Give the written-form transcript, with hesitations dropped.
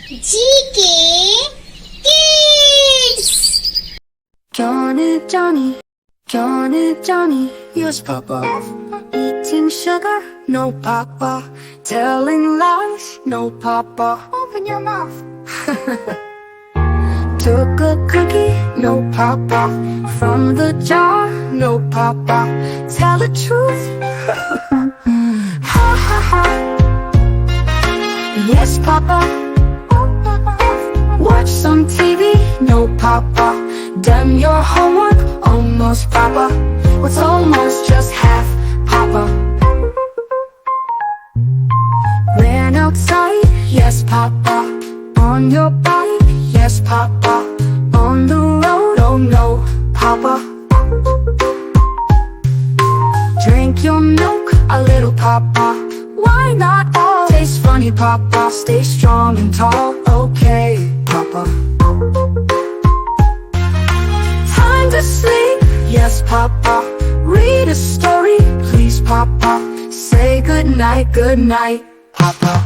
G-K, kids! Johnny, yes papa. Eating sugar, no papa. Telling lies, no papa. Open your mouth. Took a cookie, no papa. From the jar, no papa. Tell the truth. Ha ha ha. Yes papa. Watch some TV, no papa. Done your homework, almost papa. What's almost just half papa? Ran outside, yes papa. On your bike, yes papa. On the road, oh no papa. Drink your milk, a little papa. Why not all? Tastes funny papa. Stay strong and tall, okay papa. Time to sleep, yes papa. Read a story, please papa. Say good night, papa.